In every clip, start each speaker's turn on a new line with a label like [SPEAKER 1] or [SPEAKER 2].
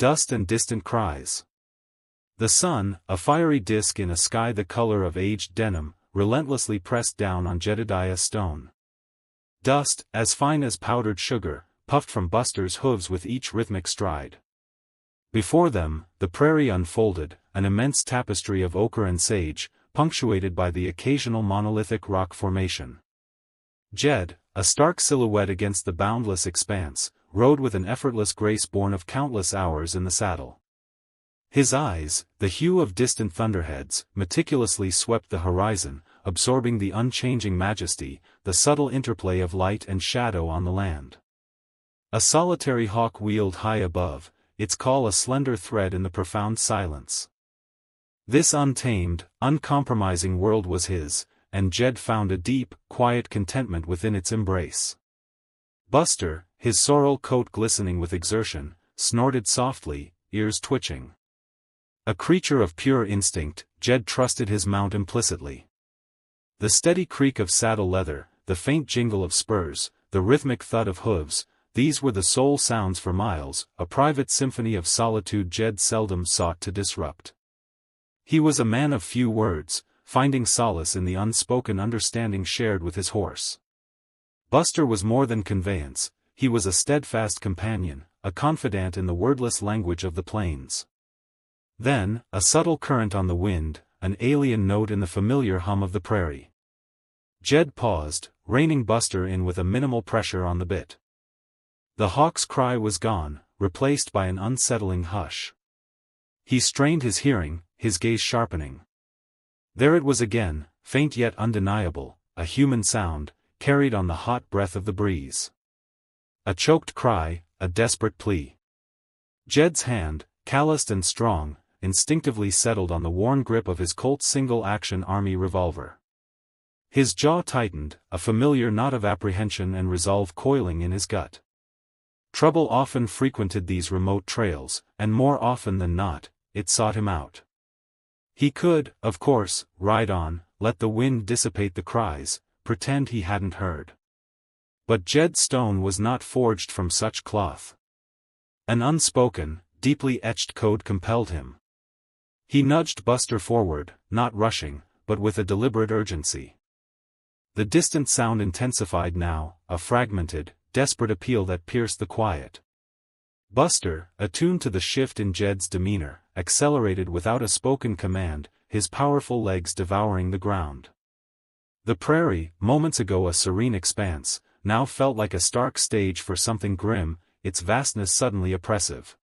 [SPEAKER 1] dust and distant cries. The sun, a fiery disk in a sky the color of aged denim, relentlessly pressed down on Jedediah Stone. Dust, as fine as powdered sugar, puffed from Buster's hooves with each rhythmic stride. Before them, the prairie unfolded, an immense tapestry of ochre and sage, punctuated by the occasional monolithic rock formation. Jed, a stark silhouette against the boundless expanse, rode with an effortless grace born of countless hours in the saddle. His eyes, the hue of distant thunderheads, meticulously swept the horizon, absorbing the unchanging majesty, the subtle interplay of light and shadow on the land. A solitary hawk wheeled high above, its call a slender thread in the profound silence. This untamed, uncompromising world was his, and Jed found a deep, quiet contentment within its embrace. Buster, his sorrel coat glistening with exertion, snorted softly, ears twitching. A creature of pure instinct, Jed trusted his mount implicitly. The steady creak of saddle leather, the faint jingle of spurs, the rhythmic thud of hooves, these were the sole sounds for miles, a private symphony of solitude Jed seldom sought to disrupt. He was a man of few words, finding solace in the unspoken understanding shared with his horse. Buster was more than conveyance, he was a steadfast companion, a confidant in the wordless language of the plains. Then, a subtle current on the wind, an alien note in the familiar hum of the prairie. Jed paused, reining Buster in with a minimal pressure on the bit. The hawk's cry was gone, replaced by an unsettling hush. He strained his hearing, his gaze sharpening. There it was again, faint yet undeniable, a human sound, carried on the hot breath of the breeze. A choked cry, a desperate plea. Jed's hand, calloused and strong, instinctively settled on the worn grip of his Colt's single-action army revolver. His jaw tightened, a familiar knot of apprehension and resolve coiling in his gut. Trouble often frequented these remote trails, and more often than not, it sought him out. He could, of course, ride on, let the wind dissipate the cries, pretend he hadn't heard. But Jed Stone was not forged from such cloth. An unspoken, deeply etched code compelled him. He nudged Buster forward, not rushing, but with a deliberate urgency. The distant sound intensified now, a fragmented, desperate appeal that pierced the quiet. Buster, attuned to the shift in Jed's demeanor, accelerated without a spoken command, his powerful legs devouring the ground. The prairie, moments ago a serene expanse, now felt like a stark stage for something grim, its vastness suddenly oppressive.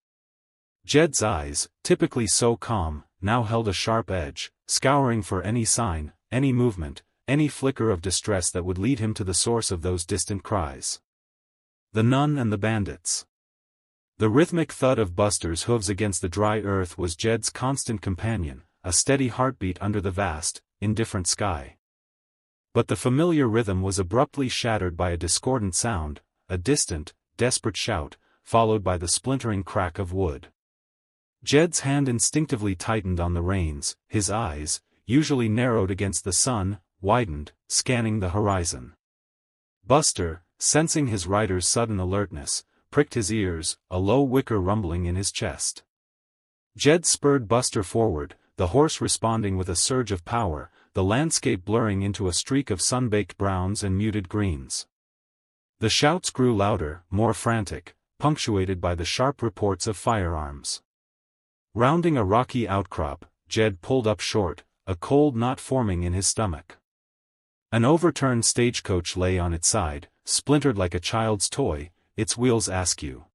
[SPEAKER 1] Jed's eyes, typically so calm, now held a sharp edge, scouring for any sign, any movement, any flicker of distress that would lead him to the source of those distant cries. The nun and the bandits. The rhythmic thud of Buster's hooves against the dry earth was Jed's constant companion, a steady heartbeat under the vast, indifferent sky. But the familiar rhythm was abruptly shattered by a discordant sound, a distant, desperate shout, followed by the splintering crack of wood. Jed's hand instinctively tightened on the reins, his eyes, usually narrowed against the sun, widened, scanning the horizon. Buster, sensing his rider's sudden alertness, pricked his ears, a low wicker rumbling in his chest. Jed spurred Buster forward, the horse responding with a surge of power, the landscape blurring into a streak of sun-baked browns and muted greens. The shouts grew louder, more frantic, punctuated by the sharp reports of firearms. Rounding a rocky outcrop, Jed pulled up short, a cold knot forming in his stomach. An overturned stagecoach lay on its side, splintered like a child's toy, its wheels askew.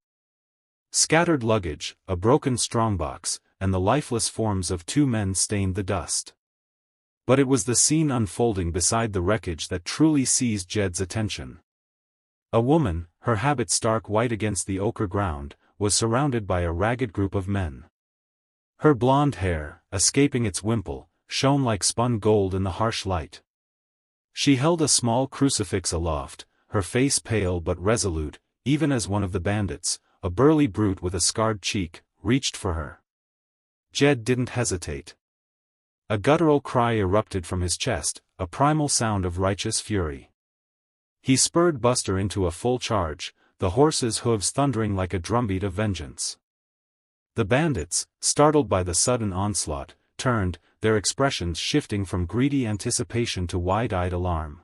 [SPEAKER 1] Scattered luggage, a broken strongbox, and the lifeless forms of two men stained the dust. But it was the scene unfolding beside the wreckage that truly seized Jed's attention. A woman, her habit stark white against the ochre ground, was surrounded by a ragged group of men. Her blonde hair, escaping its wimple, shone like spun gold in the harsh light. She held a small crucifix aloft, her face pale but resolute, even as one of the bandits, a burly brute with a scarred cheek, reached for her. Jed didn't hesitate. A guttural cry erupted from his chest, a primal sound of righteous fury. He spurred Buster into a full charge, the horse's hooves thundering like a drumbeat of vengeance. The bandits, startled by the sudden onslaught, turned, their expressions shifting from greedy anticipation to wide-eyed alarm.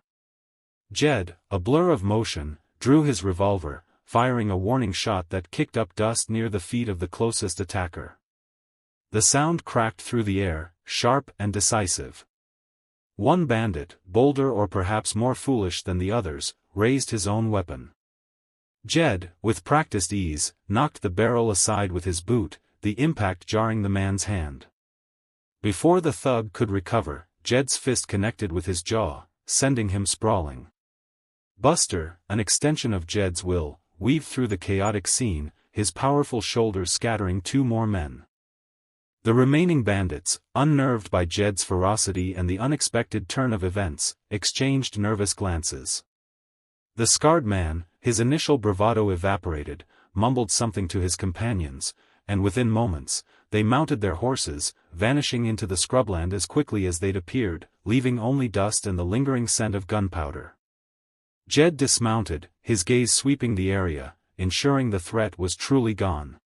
[SPEAKER 1] Jed, a blur of motion, drew his revolver, firing a warning shot that kicked up dust near the feet of the closest attacker. The sound cracked through the air, sharp and decisive. One bandit, bolder or perhaps more foolish than the others, raised his own weapon. Jed, with practiced ease, knocked the barrel aside with his boot, the impact jarring the man's hand. Before the thug could recover, Jed's fist connected with his jaw, sending him sprawling. Buster, an extension of Jed's will, weaved through the chaotic scene, his powerful shoulders scattering two more men. The remaining bandits, unnerved by Jed's ferocity and the unexpected turn of events, exchanged nervous glances. The scarred man, his initial bravado evaporated, mumbled something to his companions, and within moments, they mounted their horses, vanishing into the scrubland as quickly as they'd appeared, leaving only dust and the lingering scent of gunpowder. Jed dismounted, his gaze sweeping the area, ensuring the threat was truly gone.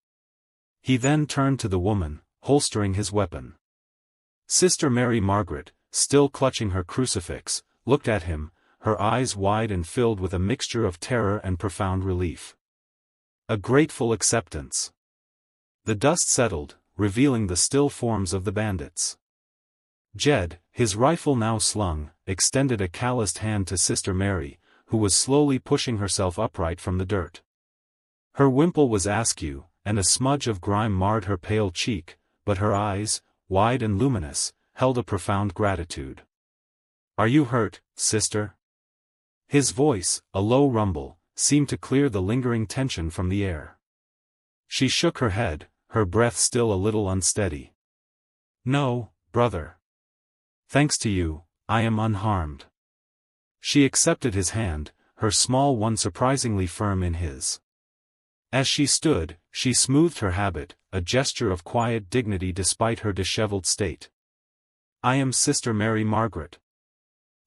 [SPEAKER 1] He then turned to the woman, holstering his weapon. Sister Mary Margaret, still clutching her crucifix, looked at him, her eyes wide and filled with a mixture of terror and profound relief. A grateful acceptance. The dust settled, revealing the still forms of the bandits. Jed, his rifle now slung, extended a calloused hand to Sister Mary, who was slowly pushing herself upright from the dirt. Her wimple was askew, and a smudge of grime marred her pale cheek, but her eyes, wide and luminous, held a profound gratitude. "Are you hurt, sister?" His voice, a low rumble, seemed to clear the lingering tension from the air. She shook her head, her breath still a little unsteady. "No, brother. Thanks to you, I am unharmed." She accepted his hand, her small one surprisingly firm in his. As she stood, she smoothed her habit, a gesture of quiet dignity despite her disheveled state. "I am Sister Mary Margaret.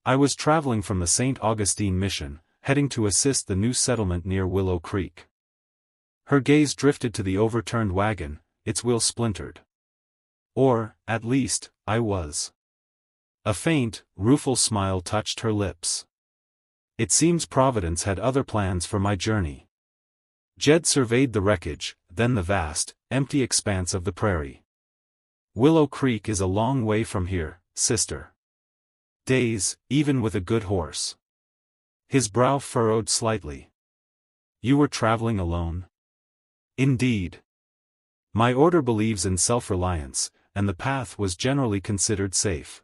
[SPEAKER 1] I was traveling from the St. Augustine Mission, heading to assist the new settlement near Willow Creek." Her gaze drifted to the overturned wagon, its wheel splintered. "Or, at least, I was." A faint, rueful smile touched her lips. "It seems Providence had other plans for my journey." Jed surveyed the wreckage, then the vast, empty expanse of the prairie. "Willow Creek is a long way from here, sister. Days, even with a good horse." His brow furrowed slightly. "You were traveling alone?" "Indeed. My order believes in self-reliance, and the path was generally considered safe.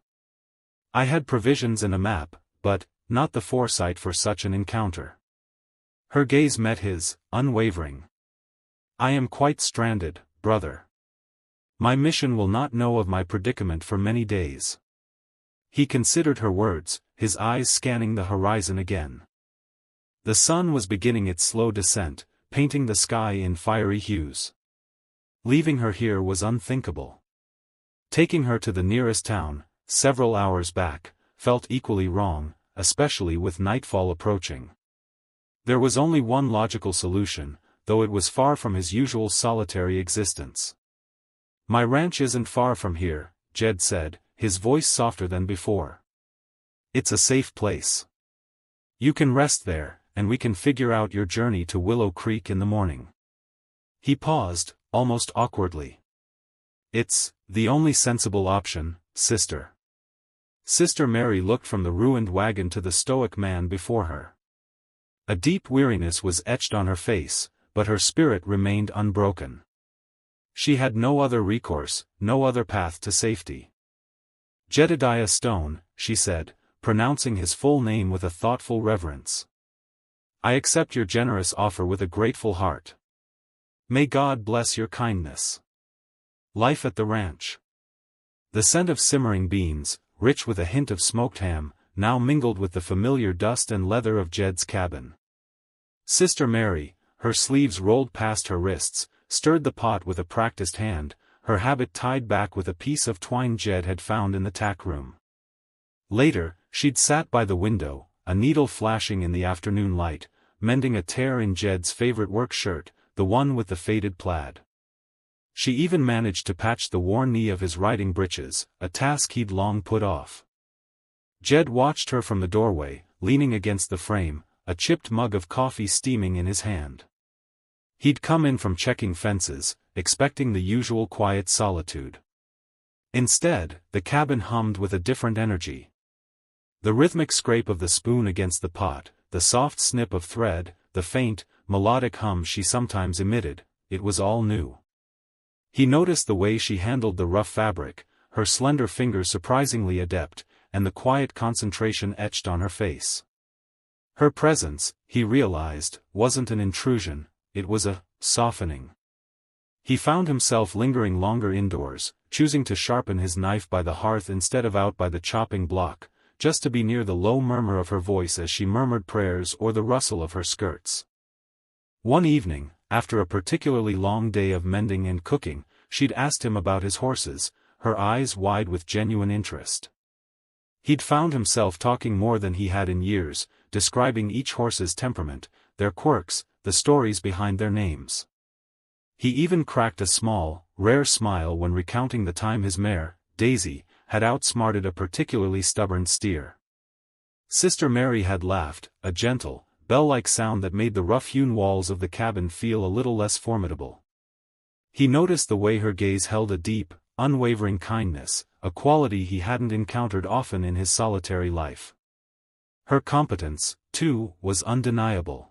[SPEAKER 1] I had provisions and a map, but not the foresight for such an encounter." Her gaze met his, unwavering. "I am quite stranded, brother. My mission will not know of my predicament for many days." He considered her words, his eyes scanning the horizon again. The sun was beginning its slow descent, painting the sky in fiery hues. Leaving her here was unthinkable. Taking her to the nearest town, several hours back, felt equally wrong, especially with nightfall approaching. There was only one logical solution, though it was far from his usual solitary existence. "My ranch isn't far from here," Jed said, his voice softer than before. "It's a safe place. You can rest there, and we can figure out your journey to Willow Creek in the morning." He paused, almost awkwardly. "It's the only sensible option, sister." Sister Mary looked from the ruined wagon to the stoic man before her. A deep weariness was etched on her face, but her spirit remained unbroken. She had no other recourse, no other path to safety. "Jedediah Stone," she said, pronouncing his full name with a thoughtful reverence. "I accept your generous offer with a grateful heart. May God bless your kindness." Life at the ranch. The scent of simmering beans, rich with a hint of smoked ham, now mingled with the familiar dust and leather of Jed's cabin. Sister Mary, her sleeves rolled past her wrists, stirred the pot with a practiced hand, her habit tied back with a piece of twine Jed had found in the tack room. Later, she'd sat by the window, a needle flashing in the afternoon light, mending a tear in Jed's favorite work shirt, the one with the faded plaid. She even managed to patch the worn knee of his riding breeches, a task he'd long put off. Jed watched her from the doorway, leaning against the frame, a chipped mug of coffee steaming in his hand. He'd come in from checking fences, expecting the usual quiet solitude. Instead, the cabin hummed with a different energy. The rhythmic scrape of the spoon against the pot, the soft snip of thread, the faint, melodic hum she sometimes emitted, it was all new. He noticed the way she handled the rough fabric, her slender fingers surprisingly adept, and the quiet concentration etched on her face. Her presence, he realized, wasn't an intrusion, it was a softening. He found himself lingering longer indoors, choosing to sharpen his knife by the hearth instead of out by the chopping block, just to be near the low murmur of her voice as she murmured prayers or the rustle of her skirts. One evening, after a particularly long day of mending and cooking, she'd asked him about his horses, her eyes wide with genuine interest. He'd found himself talking more than he had in years, describing each horse's temperament, their quirks, the stories behind their names. He even cracked a small, rare smile when recounting the time his mare, Daisy, had outsmarted a particularly stubborn steer. Sister Mary had laughed, a gentle, bell-like sound that made the rough-hewn walls of the cabin feel a little less formidable. He noticed the way her gaze held a deep, unwavering kindness, a quality he hadn't encountered often in his solitary life. Her competence, too, was undeniable.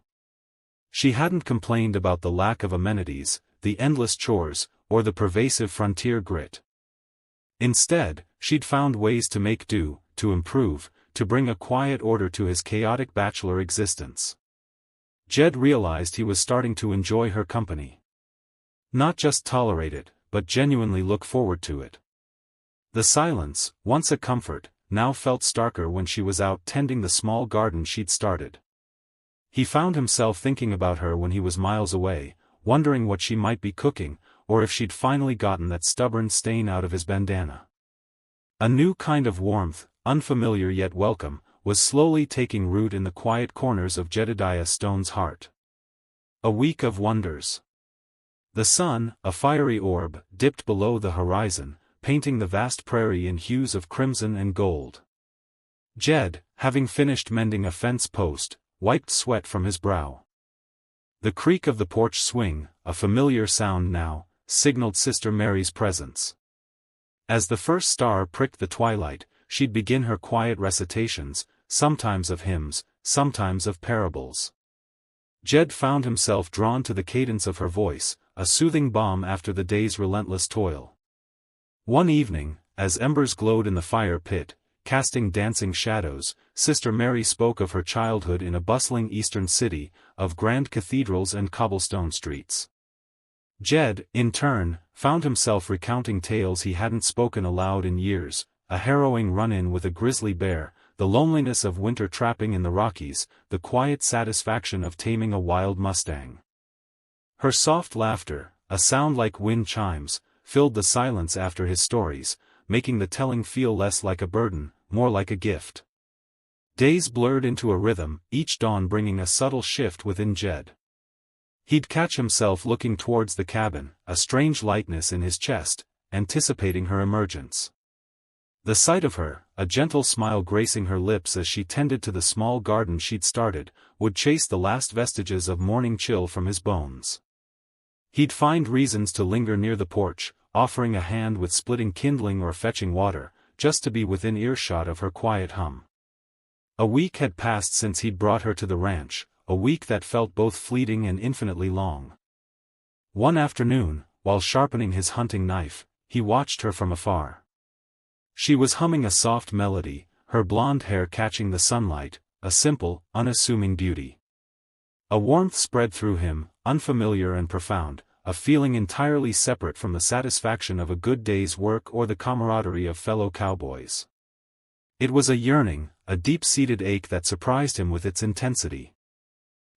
[SPEAKER 1] She hadn't complained about the lack of amenities, the endless chores, or the pervasive frontier grit. Instead, she'd found ways to make do, to improve, to bring a quiet order to his chaotic bachelor existence. Jed realized he was starting to enjoy her company. Not just tolerate it, but genuinely look forward to it. The silence, once a comfort, now felt starker when she was out tending the small garden she'd started. He found himself thinking about her when he was miles away, wondering what she might be cooking, or if she'd finally gotten that stubborn stain out of his bandana. A new kind of warmth, unfamiliar yet welcome, was slowly taking root in the quiet corners of Jedediah Stone's heart. A week of wonders. The sun, a fiery orb, dipped below the horizon, painting the vast prairie in hues of crimson and gold. Jed, having finished mending a fence post, wiped sweat from his brow. The creak of the porch swing, a familiar sound now, signaled Sister Mary's presence. As the first star pricked the twilight, she'd begin her quiet recitations, sometimes of hymns, sometimes of parables. Jed found himself drawn to the cadence of her voice, a soothing balm after the day's relentless toil. One evening, as embers glowed in the fire pit, casting dancing shadows, Sister Mary spoke of her childhood in a bustling eastern city, of grand cathedrals and cobblestone streets. Jed, in turn, found himself recounting tales he hadn't spoken aloud in years, a harrowing run-in with a grizzly bear, the loneliness of winter trapping in the Rockies, the quiet satisfaction of taming a wild mustang. Her soft laughter, a sound like wind chimes, filled the silence after his stories, making the telling feel less like a burden, more like a gift. Days blurred into a rhythm, each dawn bringing a subtle shift within Jed. He'd catch himself looking towards the cabin, a strange lightness in his chest, anticipating her emergence. The sight of her, a gentle smile gracing her lips as she tended to the small garden she'd started, would chase the last vestiges of morning chill from his bones. He'd find reasons to linger near the porch, offering a hand with splitting kindling or fetching water, just to be within earshot of her quiet hum. A week had passed since he'd brought her to the ranch, a week that felt both fleeting and infinitely long. One afternoon, while sharpening his hunting knife, he watched her from afar. She was humming a soft melody, her blonde hair catching the sunlight, a simple, unassuming beauty. A warmth spread through him, unfamiliar and profound, a feeling entirely separate from the satisfaction of a good day's work or the camaraderie of fellow cowboys. It was a yearning, a deep-seated ache that surprised him with its intensity.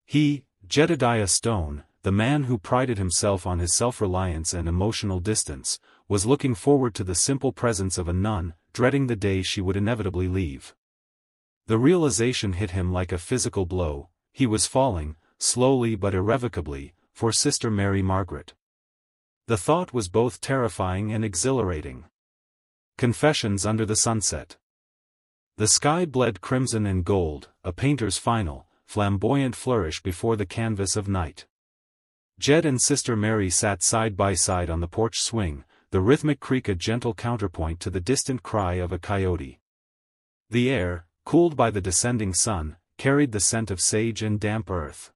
[SPEAKER 1] He, Jedediah Stone, the man who prided himself on his self-reliance and emotional distance, was looking forward to the simple presence of a nun, dreading the day she would inevitably leave. The realization hit him like a physical blow. He was falling, slowly but irrevocably, for Sister Mary Margaret. The thought was both terrifying and exhilarating. Confessions under the sunset. The sky bled crimson and gold, a painter's final, flamboyant flourish before the canvas of night. Jed and Sister Mary sat side by side on the porch swing, the rhythmic creak a gentle counterpoint to the distant cry of a coyote. The air, cooled by the descending sun, carried the scent of sage and damp earth.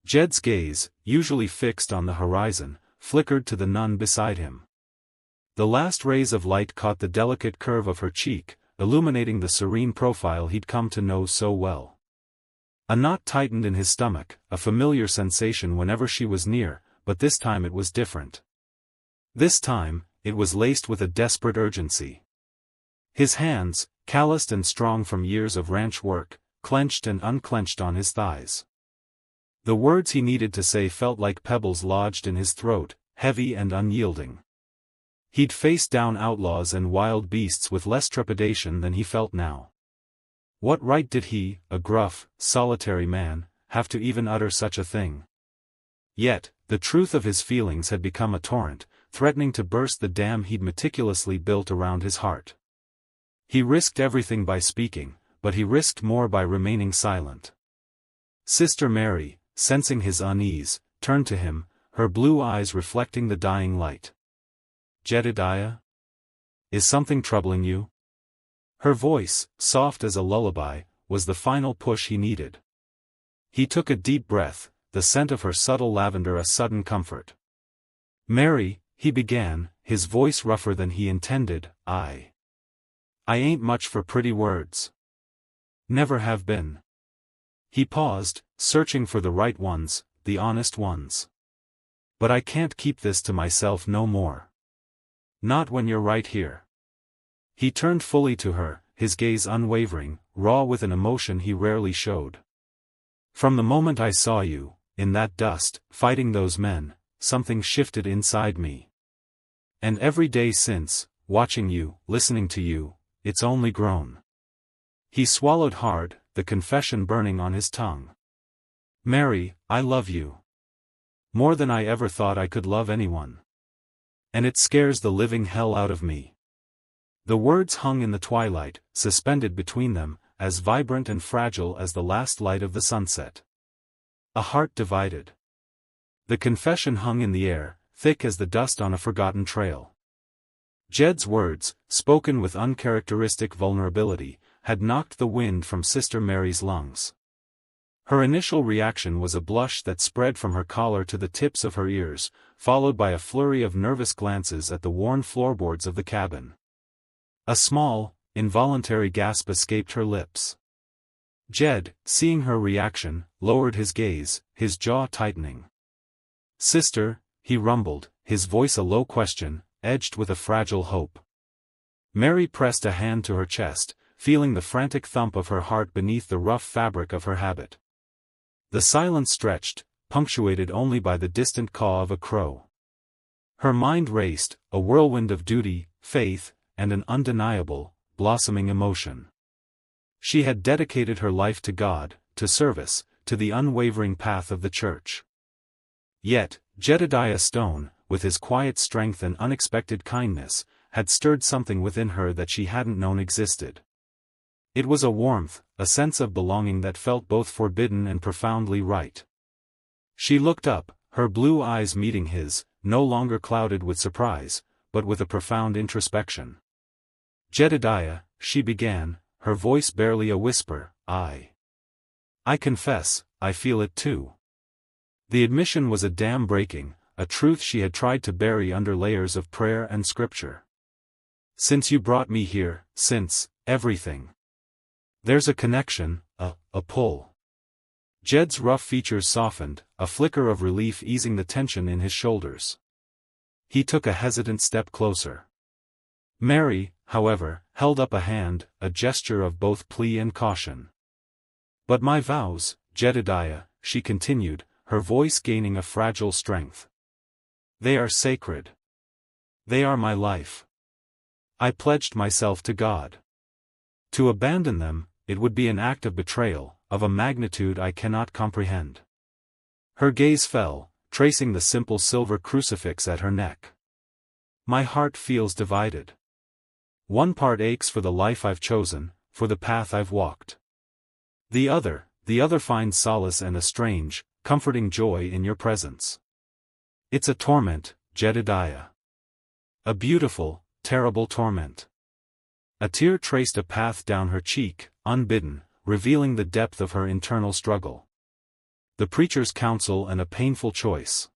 [SPEAKER 1] Jed's gaze, usually fixed on the horizon, flickered to the nun beside him. The last rays of light caught the delicate curve of her cheek, illuminating the serene profile he'd come to know so well. A knot tightened in his stomach, a familiar sensation whenever she was near, but this time it was different. This time, it was laced with a desperate urgency. His hands, calloused and strong from years of ranch work, clenched and unclenched on his thighs. The words he needed to say felt like pebbles lodged in his throat, heavy and unyielding. He'd faced down outlaws and wild beasts with less trepidation than he felt now. What right did he, a gruff, solitary man, have to even utter such a thing? Yet, the truth of his feelings had become a torrent, threatening to burst the dam he'd meticulously built around his heart. He risked everything by speaking, but he risked more by remaining silent. Sister Mary, sensing his unease, turned to him, her blue eyes reflecting the dying light. "Jedediah? Is something troubling you?" Her voice, soft as a lullaby, was the final push he needed. He took a deep breath, the scent of her subtle lavender a sudden comfort. "Mary," he began, his voice rougher than he intended, I ain't much for pretty words. Never have been." He paused, searching for the right ones, the honest ones. "But I can't keep this to myself no more. Not when you're right here." He turned fully to her, his gaze unwavering, raw with an emotion he rarely showed. "From the moment I saw you, in that dust, fighting those men, something shifted inside me. And every day since, watching you, listening to you, it's only grown." He swallowed hard, the confession burning on his tongue. "Mary, I love you. More than I ever thought I could love anyone. And it scares the living hell out of me." The words hung in the twilight, suspended between them, as vibrant and fragile as the last light of the sunset. A heart divided. The confession hung in the air, thick as the dust on a forgotten trail. Jed's words, spoken with uncharacteristic vulnerability, had knocked the wind from Sister Mary's lungs. Her initial reaction was a blush that spread from her collar to the tips of her ears, followed by a flurry of nervous glances at the worn floorboards of the cabin. A small, involuntary gasp escaped her lips. Jed, seeing her reaction, lowered his gaze, his jaw tightening. "Sister," he rumbled, his voice a low question, edged with a fragile hope. Mary pressed a hand to her chest, feeling the frantic thump of her heart beneath the rough fabric of her habit. The silence stretched, punctuated only by the distant caw of a crow. Her mind raced, a whirlwind of duty, faith, and an undeniable, blossoming emotion. She had dedicated her life to God, to service, to the unwavering path of the Church. Yet, Jedediah Stone, with his quiet strength and unexpected kindness, had stirred something within her that she hadn't known existed. It was a warmth, a sense of belonging that felt both forbidden and profoundly right. She looked up, her blue eyes meeting his, no longer clouded with surprise, but with a profound introspection. "Jedediah," she began, her voice barely a whisper, I confess, I feel it too." The admission was a dam breaking, a truth she had tried to bury under layers of prayer and scripture. "Since you brought me here, since everything. There's a connection, a pull." Jed's rough features softened, a flicker of relief easing the tension in his shoulders. He took a hesitant step closer. Mary, however, held up a hand, a gesture of both plea and caution. "But my vows, Jedediah," she continued, her voice gaining a fragile strength. "They are sacred. They are my life. I pledged myself to God. To abandon them, it would be an act of betrayal, of a magnitude I cannot comprehend." Her gaze fell, tracing the simple silver crucifix at her neck. My heart feels divided. One part aches for the life I've chosen, for the path I've walked. The other finds solace and a strange, comforting joy in your presence. It's a torment, Jedediah. A beautiful, terrible torment. A tear traced a path down her cheek, unbidden, revealing the depth of her internal struggle. The preacher's counsel and a painful choice.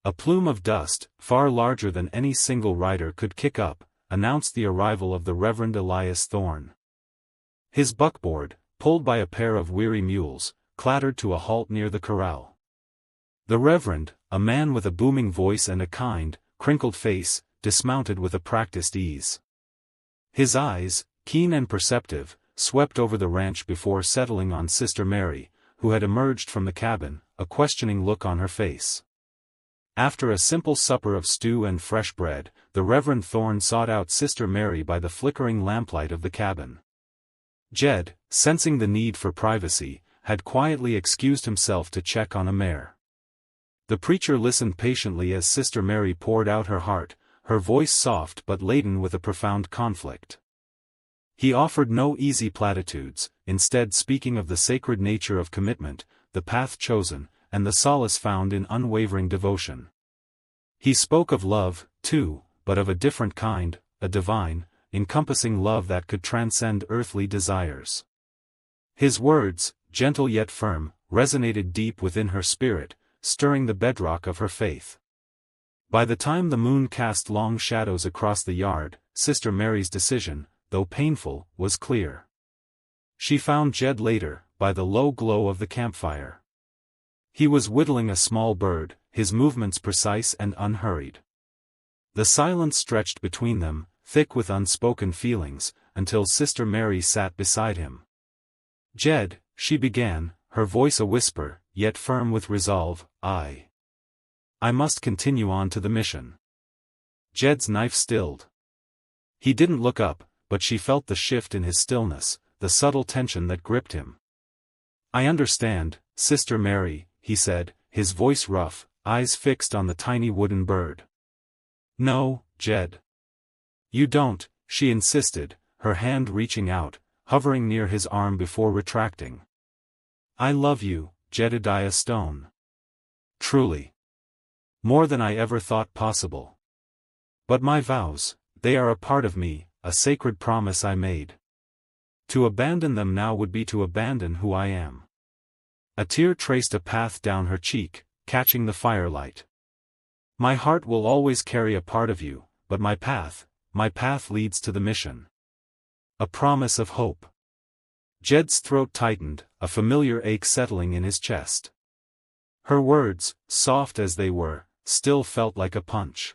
[SPEAKER 1] A plume of dust, far larger than any single rider could kick up, announced the arrival of the Reverend Elias Thorne. His buckboard, pulled by a pair of weary mules, clattered to a halt near the corral. The Reverend, a man with a booming voice and a kind, crinkled face, dismounted with a practiced ease. His eyes, keen and perceptive, swept over the ranch before settling on Sister Mary, who had emerged from the cabin, a questioning look on her face. After a simple supper of stew and fresh bread, the Reverend Thorne sought out Sister Mary by the flickering lamplight of the cabin. Jed, sensing the need for privacy, had quietly excused himself to check on a mare. The preacher listened patiently as Sister Mary poured out her heart, her voice soft but laden with a profound conflict. He offered no easy platitudes, instead speaking of the sacred nature of commitment, the path chosen, and the solace found in unwavering devotion. He spoke of love, too, but of a different kind, a divine, encompassing love that could transcend earthly desires. His words, gentle yet firm, resonated deep within her spirit, stirring the bedrock of her faith. By the time the moon cast long shadows across the yard, Sister Mary's decision, though painful, was clear. She found Jed later, by the low glow of the campfire. He was whittling a small bird, his movements precise and unhurried. The silence stretched between them, thick with unspoken feelings, until Sister Mary sat beside him. "Jed," she began, her voice a whisper, yet firm with resolve, I must continue on to the mission." Jed's knife stilled. He didn't look up, but she felt the shift in his stillness, the subtle tension that gripped him. "I understand, Sister Mary," he said, his voice rough, eyes fixed on the tiny wooden bird. "No, Jed. You don't," she insisted, her hand reaching out, hovering near his arm before retracting. "I love you, Jedediah Stone. Truly. More than I ever thought possible. But my vows, they are a part of me, a sacred promise I made. To abandon them now would be to abandon who I am." A tear traced a path down her cheek, catching the firelight. "My heart will always carry a part of you, but my path leads to the mission." A promise of hope. Jed's throat tightened, a familiar ache settling in his chest. Her words, soft as they were, still felt like a punch.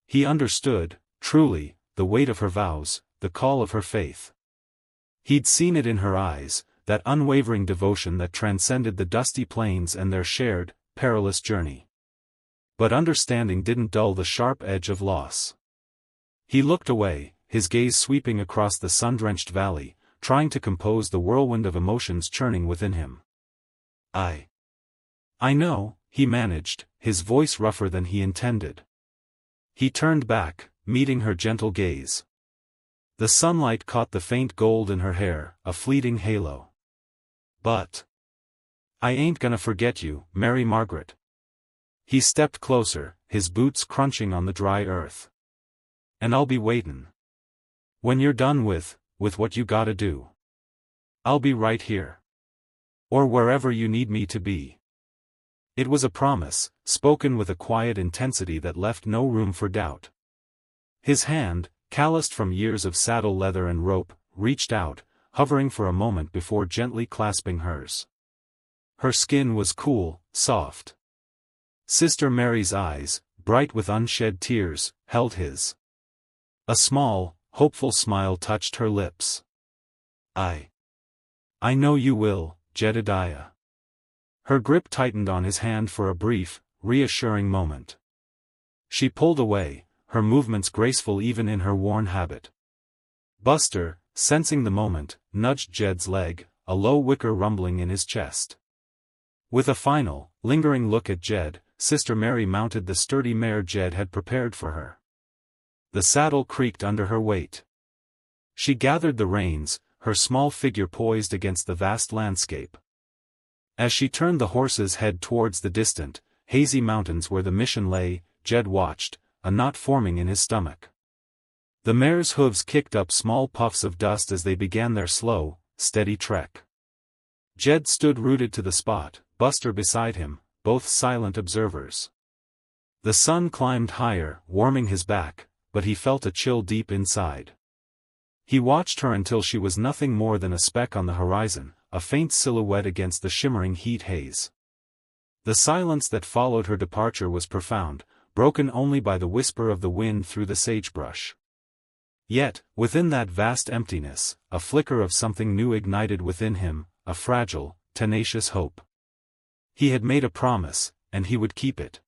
[SPEAKER 1] He understood, truly, the weight of her vows, the call of her faith. He'd seen it in her eyes, that unwavering devotion that transcended the dusty plains and their shared, perilous journey. But understanding didn't dull the sharp edge of loss. He looked away, his gaze sweeping across the sun-drenched valley, trying to compose the whirlwind of emotions churning within him. I know," he managed, his voice rougher than he intended. He turned back, meeting her gentle gaze. The sunlight caught the faint gold in her hair, a fleeting halo. "But I ain't gonna forget you, Mary Margaret." He stepped closer, his boots crunching on the dry earth. "And I'll be waitin'. When you're done with what you gotta do. I'll be right here. Or wherever you need me to be." It was a promise, spoken with a quiet intensity that left no room for doubt. His hand, calloused from years of saddle leather and rope, reached out, hovering for a moment before gently clasping hers. Her skin was cool, soft. Sister Mary's eyes, bright with unshed tears, held his. A small, hopeful smile touched her lips. I know you will, Jedediah." Her grip tightened on his hand for a brief, reassuring moment. She pulled away, her movements graceful even in her worn habit. Buster, sensing the moment, nudged Jed's leg, a low wicker rumbling in his chest. With a final, lingering look at Jed, Sister Mary mounted the sturdy mare Jed had prepared for her. The saddle creaked under her weight. She gathered the reins, her small figure poised against the vast landscape. As she turned the horse's head towards the distant, hazy mountains where the mission lay, Jed watched, a knot forming in his stomach. The mare's hooves kicked up small puffs of dust as they began their slow, steady trek. Jed stood rooted to the spot, Buster beside him, both silent observers. The sun climbed higher, warming his back, but he felt a chill deep inside. He watched her until she was nothing more than a speck on the horizon, a faint silhouette against the shimmering heat haze. The silence that followed her departure was profound, broken only by the whisper of the wind through the sagebrush. Yet, within that vast emptiness, a flicker of something new ignited within him, a fragile, tenacious hope. He had made a promise, and he would keep it.